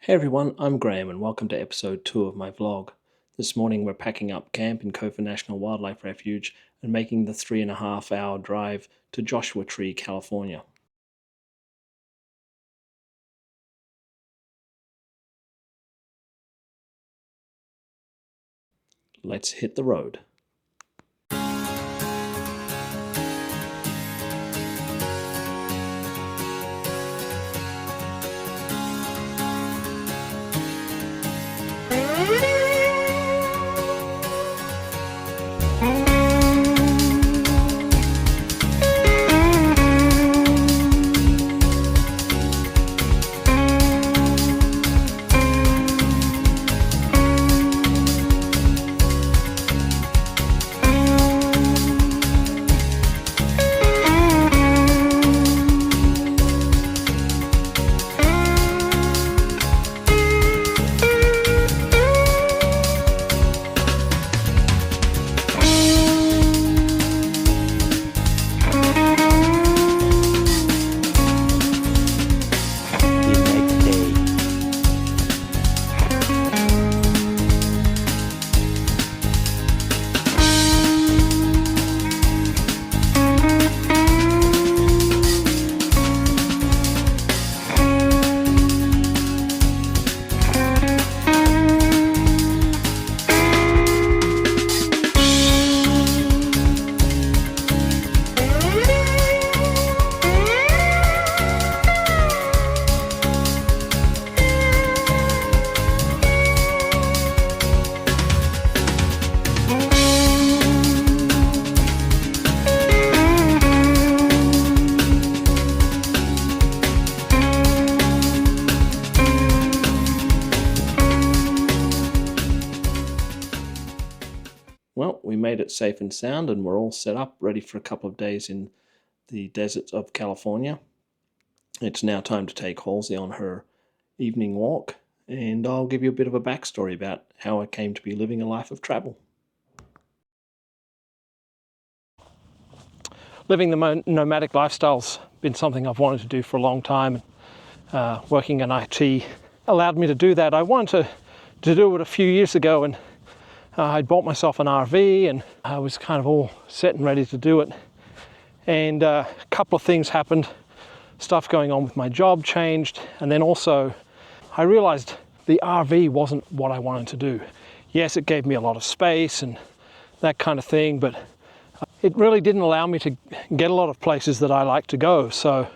Hey everyone, I'm Graham and welcome to episode 2 of my vlog. This morning we're packing up camp in Cofer National Wildlife Refuge and making the 3.5 hour drive to Joshua Tree, California. Let's hit the road. Well, we made it safe and sound and we're all set up, ready for a couple of days in the deserts of California. It's now time to take Halsey on her evening walk, and I'll give you a bit of a backstory about how I came to be living a life of travel. Living the nomadic lifestyle's been something I've wanted to do for a long time. Working in IT allowed me to do that. I wanted to do it a few years ago, and I'd bought myself an RV and I was kind of all set and ready to do it. And a couple of things happened. Stuff going on with my job changed, and then also I realized the RV wasn't what I wanted to do. Yes, it gave me a lot of space and that kind of thing, but it really didn't allow me to get a lot of places that I like to go. So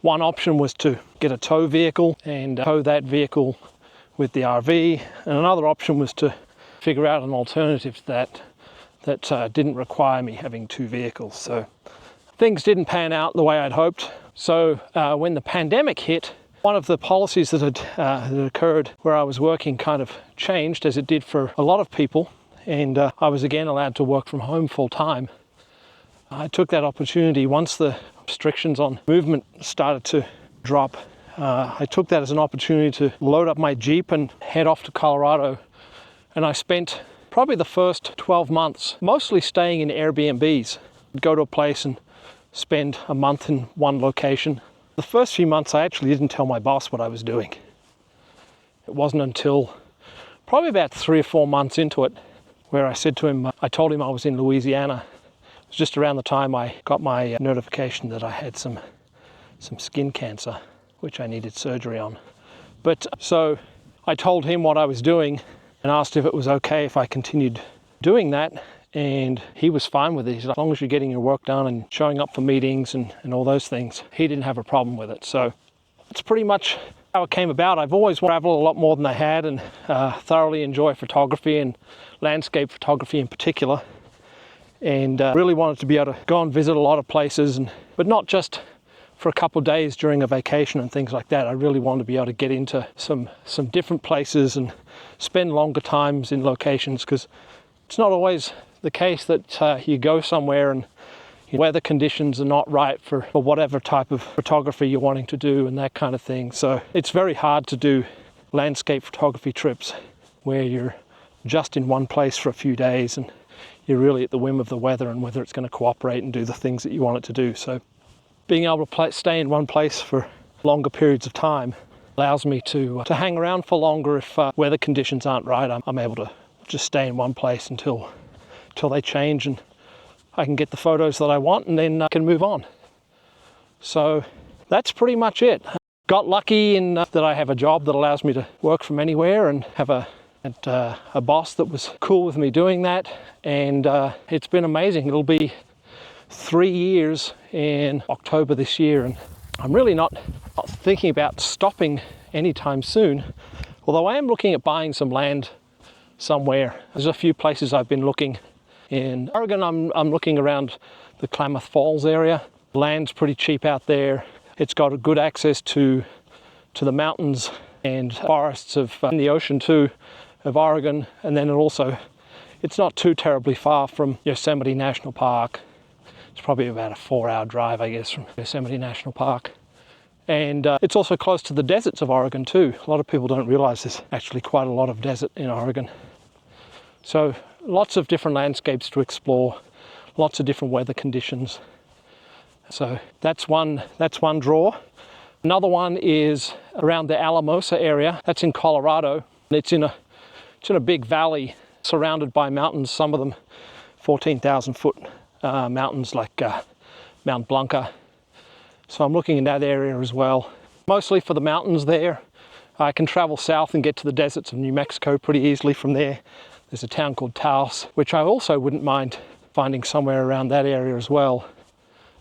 one option was to get a tow vehicle and tow that vehicle with the RV, and another option was to figure out an alternative that didn't require me having two vehicles. So things didn't pan out the way I'd hoped. So when the pandemic hit, one of the policies that had occurred where I was working kind of changed, as it did for a lot of people, and I was again allowed to work from home full time. I took that opportunity once the restrictions on movement started to drop. I took that as an opportunity to load up my Jeep and head off to Colorado. And I spent probably the first 12 months mostly staying in Airbnbs. I'd go to a place and spend a month in one location. The first few months I actually didn't tell my boss what I was doing. It wasn't until probably about 3 or 4 months into it where I said to him, I told him I was in Louisiana. It was just around the time I got my notification that I had some skin cancer, which I needed surgery on. But so I told him what I was doing and asked if it was okay if I continued doing that, and he was fine with it. He said, as long as you're getting your work done and showing up for meetings and all those things, he didn't have a problem with it. So that's pretty much how it came about. I've always traveled a lot more than I had, and thoroughly enjoy photography and landscape photography in particular, and really wanted to be able to go and visit a lot of places, but not just for a couple of days during a vacation and things like that. I really wanted to be able to get into some different places and spend longer times in locations, because it's not always the case that you go somewhere and weather conditions are not right for whatever type of photography you're wanting to do and that kind of thing. So it's very hard to do landscape photography trips where you're just in one place for a few days and you're really at the whim of the weather and whether it's going to cooperate and do the things that you want it to do. So being able to stay in one place for longer periods of time allows me to hang around for longer if weather conditions aren't right. I'm able to just stay in one place until they change and I can get the photos that I want, and then I can move on. So that's pretty much it. Got lucky in that I have a job that allows me to work from anywhere and have a boss that was cool with me doing that, and it's been amazing. It'll be 3 years in October this year, and I'm really not thinking about stopping anytime soon, although I am looking at buying some land somewhere. There's a few places I've been looking. In Oregon, I'm looking around the Klamath Falls area. Land's pretty cheap out there. It's got a good access to the mountains and forests of in the ocean too, of Oregon, and then it's not too terribly far from Yosemite National Park. It's probably about a 4-hour drive, I guess, from Yosemite National Park. And it's also close to the deserts of Oregon too. A lot of people don't realize there's actually quite a lot of desert in Oregon. So lots of different landscapes to explore, lots of different weather conditions. So that's one draw. Another one is around the Alamosa area. That's in Colorado. It's in a big valley surrounded by mountains, some of them 14,000 foot mountains like Mount Blanca. So I'm looking in that area as well. Mostly for the mountains there. I can travel south and get to the deserts of New Mexico pretty easily from there. There's a town called Taos, which I also wouldn't mind finding somewhere around that area as well.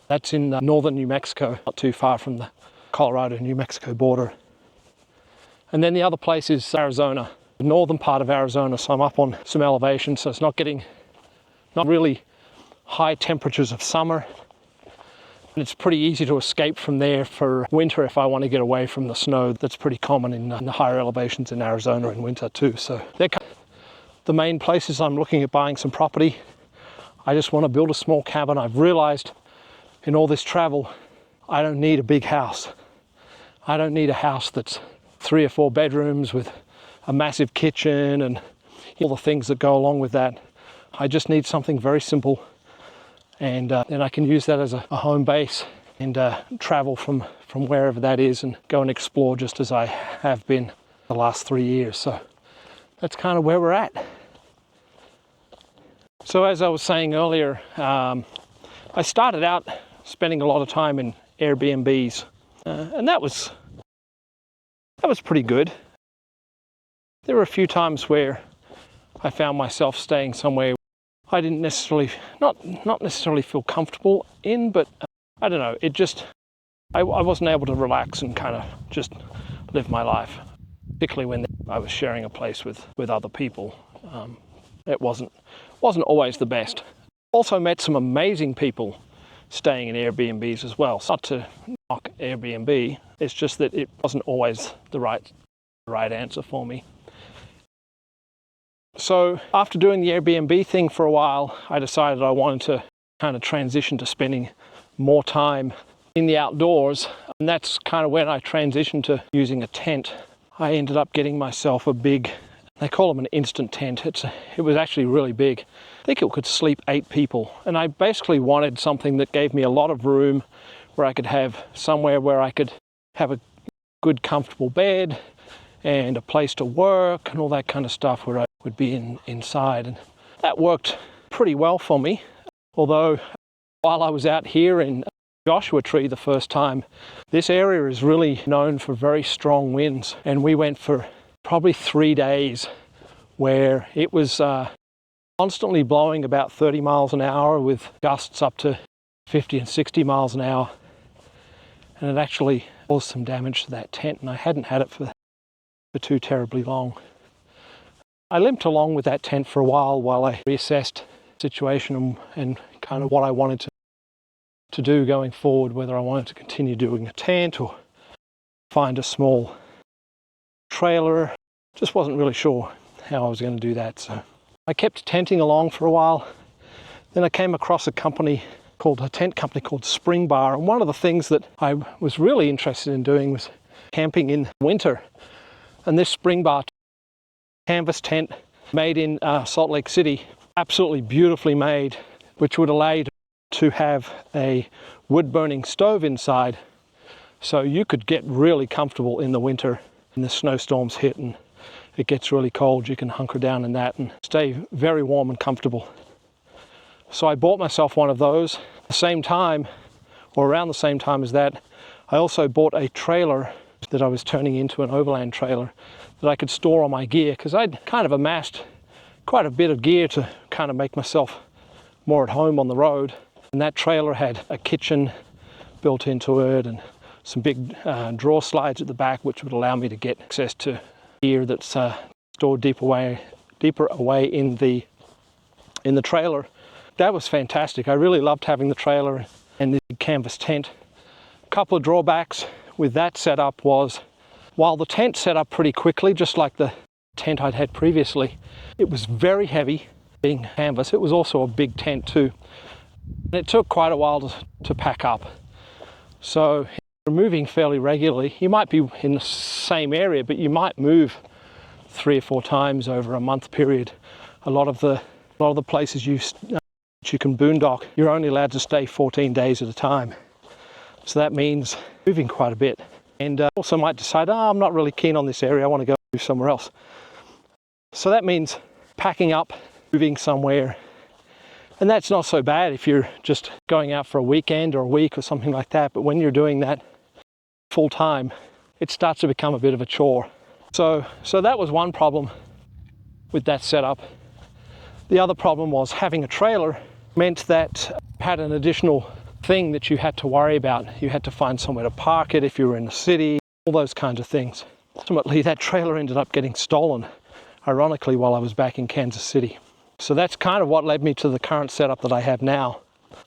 That's in northern New Mexico, not too far from the Colorado-New Mexico border. And then the other place is Arizona, the northern part of Arizona. So I'm up on some elevation, so it's not really high temperatures of summer. And it's pretty easy to escape from there for winter if I want to get away from the snow that's pretty common in the higher elevations in Arizona in winter too. So they're the main places I'm looking at buying some property. I just want to build a small cabin. I've realized in all this travel, I don't need a big house. I don't need a house that's 3 or 4 bedrooms with a massive kitchen and all the things that go along with that. I just need something very simple, and then I can use that as a home base and travel from wherever that is and go and explore just as I have been the last 3 years. So that's kind of where we're at. So as I was saying earlier, I started out spending a lot of time in Airbnbs, and that was pretty good. There were a few times where I found myself staying somewhere I didn't necessarily, not necessarily feel comfortable in, but I don't know, I wasn't able to relax and kind of just live my life, particularly when I was sharing a place with other people. It wasn't always the best. Also met some amazing people staying in Airbnbs as well. It's not to knock Airbnb, it's just that it wasn't always the right answer for me. So after doing the Airbnb thing for a while, I decided I wanted to kind of transition to spending more time in the outdoors, and that's kind of when I transitioned to using a tent. I ended up getting myself a big, they call them an instant tent. It was actually really big. I think it could sleep 8 people, and I basically wanted something that gave me a lot of room, where I could have somewhere where I could have a good comfortable bed and a place to work and all that kind of stuff, where I would be inside. And that worked pretty well for me. Although while I was out here in Joshua Tree the first time, this area is really known for very strong winds, and we went for probably 3 days where it was constantly blowing about 30 miles an hour with gusts up to 50 and 60 miles an hour, and it actually caused some damage to that tent, and I hadn't had it for too terribly long. I limped along with that tent for a while I reassessed the situation and kind of what I wanted to do going forward, whether I wanted to continue doing a tent or find a small trailer. Just wasn't really sure how I was going to do that. So I kept tenting along for a while. Then I came across a tent company called Spring Bar. And one of the things that I was really interested in doing was camping in winter. And this Spring Bar canvas tent made in Salt Lake City, absolutely beautifully made, which would allow you to have a wood burning stove inside, So you could get really comfortable in the winter when the snowstorms hit and it gets really cold. You can hunker down in that and stay very warm and comfortable. So I bought myself one of those. At the same time, or around the same time as that, I also bought a trailer that I was turning into an overland trailer that I could store all my gear, because I'd kind of amassed quite a bit of gear to kind of make myself more at home on the road. And that trailer had a kitchen built into it and some big drawer slides at the back, which would allow me to get access to gear that's stored deeper away in the trailer. That was fantastic. I really loved having the trailer and the canvas tent. A couple of drawbacks with that setup was, while the tent set up pretty quickly, just like the tent I'd had previously, it was very heavy being canvas. It was also a big tent too. And it took quite a while to pack up. So you're moving fairly regularly. You might be in the same area, but you might move 3 or 4 times over a month period. A lot of the places you can boondock, you're only allowed to stay 14 days at a time. So that means moving quite a bit. And also might decide, I'm not really keen on this area, I want to go somewhere else. So that means packing up, moving somewhere. And that's not so bad if you're just going out for a weekend or a week or something like that. But when you're doing that full time, it starts to become a bit of a chore. So that was one problem with that setup. The other problem was having a trailer meant that you had an additional thing that you had to worry about. You had to find somewhere to park it if you were in the city, all those kinds of things. Ultimately, that trailer ended up getting stolen, ironically, while I was back in Kansas City. So that's kind of what led me to the current setup that I have now.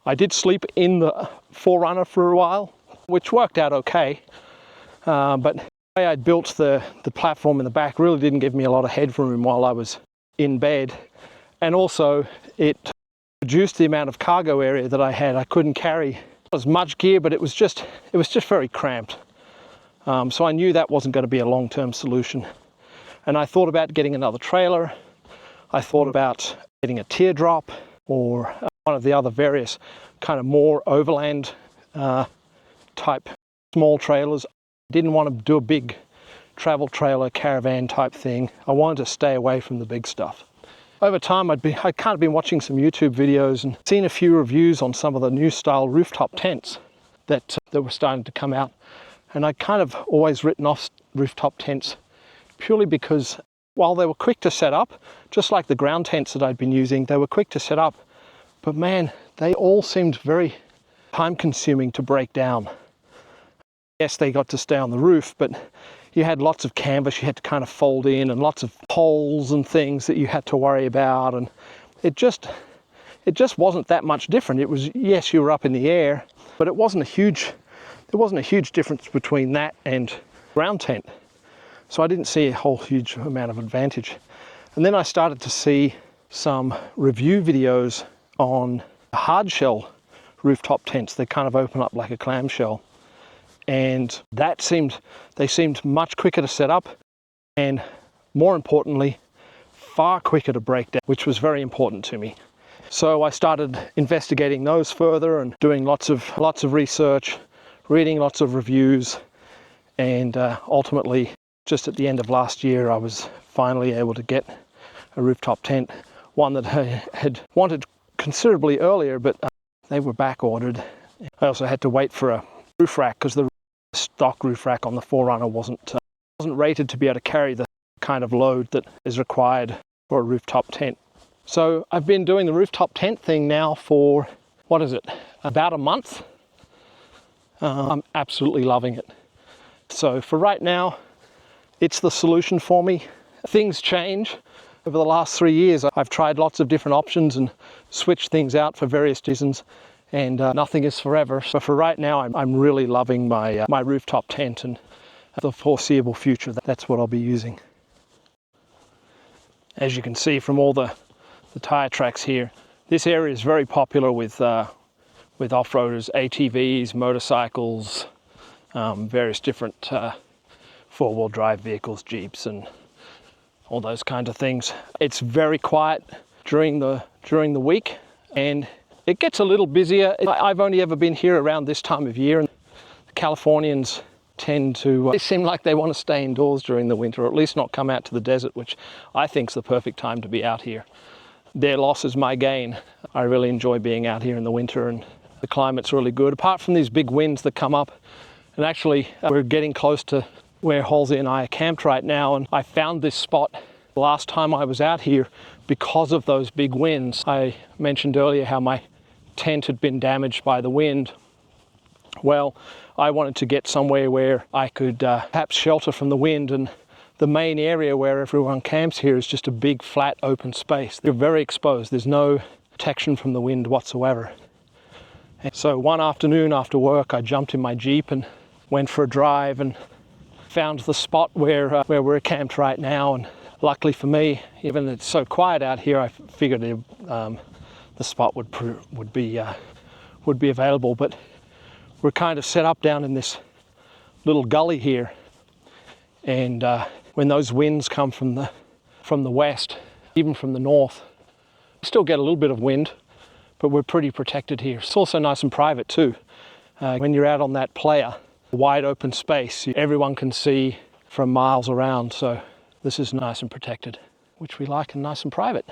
I did sleep in the 4Runner for a while, which worked out okay. But the way I built the platform in the back really didn't give me a lot of headroom while I was in bed. And also, it reduced the amount of cargo area that I had. I couldn't carry as much gear, but it was just very cramped. So I knew that wasn't going to be a long-term solution. And I thought about getting another trailer. I thought about getting a teardrop or one of the other various kind of more overland type small trailers. I didn't want to do a big travel trailer caravan type thing. I wanted to stay away from the big stuff. Over time, I'd kind of been watching some YouTube videos and seen a few reviews on some of the new style rooftop tents that were starting to come out. And I kind of always written off rooftop tents purely because while they were quick to set up, just like the ground tents that I'd been using, they were quick to set up, but man, they all seemed very time consuming to break down. Yes, they got to stay on the roof, but you had lots of canvas you had to kind of fold in and lots of poles and things that you had to worry about, and it just wasn't that much different. It was, yes, you were up in the air, but there wasn't a huge difference between that and ground tent. So I didn't see a whole huge amount of advantage. And then I started to see some review videos on hard shell rooftop tents. They kind of open up like a clamshell. And they seemed much quicker to set up and, more importantly, far quicker to break down, which was very important to me. So I started investigating those further and doing lots of research, reading lots of reviews, and ultimately, just at the end of last year, I was finally able to get a rooftop tent, one that I had wanted considerably earlier, but they were back ordered. I also had to wait for a roof rack because the stock roof rack on the 4Runner wasn't rated to be able to carry the kind of load that is required for a rooftop tent. So I've been doing the rooftop tent thing now for, about a month. I'm absolutely loving it. So for right now, it's the solution for me. Things change. Over the last 3 years, I've tried lots of different options and switched things out for various reasons, and nothing is forever. So for right now, I'm really loving my rooftop tent, and the foreseeable future, that's what I'll be using. As you can see from all the tire tracks here, this area is very popular with off-roaders, ATVs, motorcycles, various different four-wheel drive vehicles, Jeeps, and all those kinds of things. It's very quiet during the week, and it gets a little busier. I've only ever been here around this time of year, and the Californians tend to, they seem like they want to stay indoors during the winter, or at least not come out to the desert, which I think is the perfect time to be out here. Their loss is my gain. I really enjoy being out here in the winter, and the climate's really good. Apart from these big winds that come up, and actually we're getting close to where Halsey and I are camped right now, and I found this spot last time I was out here because of those big winds. I mentioned earlier how my tent had been damaged by the wind. Well, I wanted to get somewhere where I could perhaps shelter from the wind, and the main area where everyone camps here is just a big flat open space. They're very exposed. There's no protection from the wind whatsoever. And so one afternoon after work, I jumped in my Jeep and went for a drive and found the spot where we're camped right now. And luckily for me, even though it's so quiet out here, I figured the spot would be available. But we're kind of set up down in this little gully here, and when those winds come from the west, even from the north, we still get a little bit of wind, but we're pretty protected here. It's also nice and private too. When you're out on that playa, wide open space, everyone can see from miles around. So this is nice and protected, which we like, and nice and private.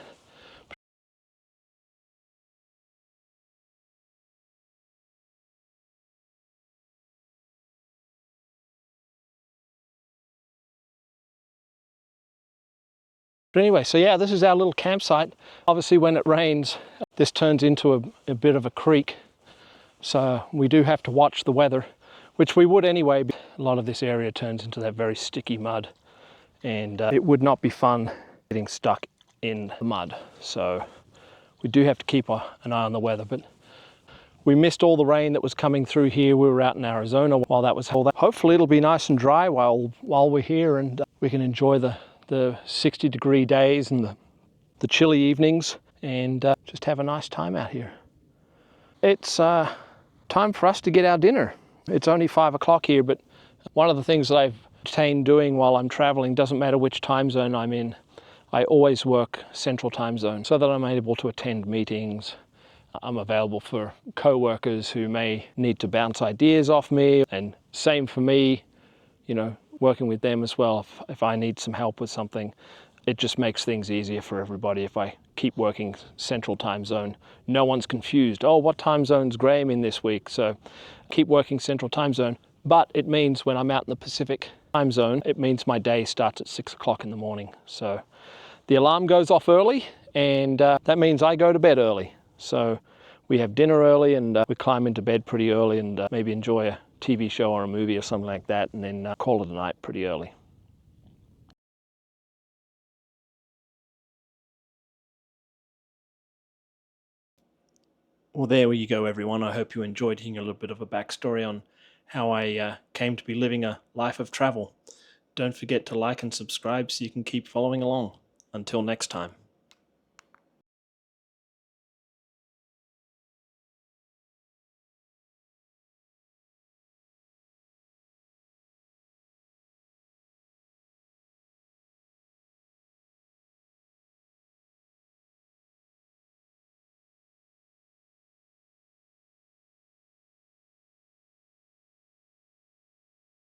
But anyway, so yeah, this is our little campsite. Obviously when it rains, this turns into a bit of a creek. So we do have to watch the weather, which we would anyway. A lot of this area turns into that very sticky mud, and it would not be fun getting stuck in the mud. So we do have to keep an eye on the weather. But we missed all the rain that was coming through here. We were out in Arizona while that was held up. Hopefully it'll be nice and dry while we're here, and we can enjoy the 60-degree days and the chilly evenings, and just have a nice time out here. It's time for us to get our dinner. It's only 5 o'clock here, but one of the things that I've attained doing while I'm traveling, doesn't matter which time zone I'm in, I always work Central Time Zone so that I'm able to attend meetings. I'm available for co-workers who may need to bounce ideas off me, and same for me, you know, working with them as well. If I need some help with something, it just makes things easier for everybody if I keep working Central Time Zone. No one's confused. Oh, what time zone's Graham in this week? So keep working Central Time Zone. But it means when I'm out in the Pacific Time Zone, it means my day starts at 6 o'clock in the morning. So the alarm goes off early, and that means I go to bed early. So we have dinner early, and we climb into bed pretty early, and maybe enjoy a TV show or a movie or something like that, and then call it a night pretty early. Well, there you go, everyone. I hope you enjoyed hearing a little bit of a backstory on how I came to be living a life of travel. Don't forget to like and subscribe so you can keep following along. Until next time.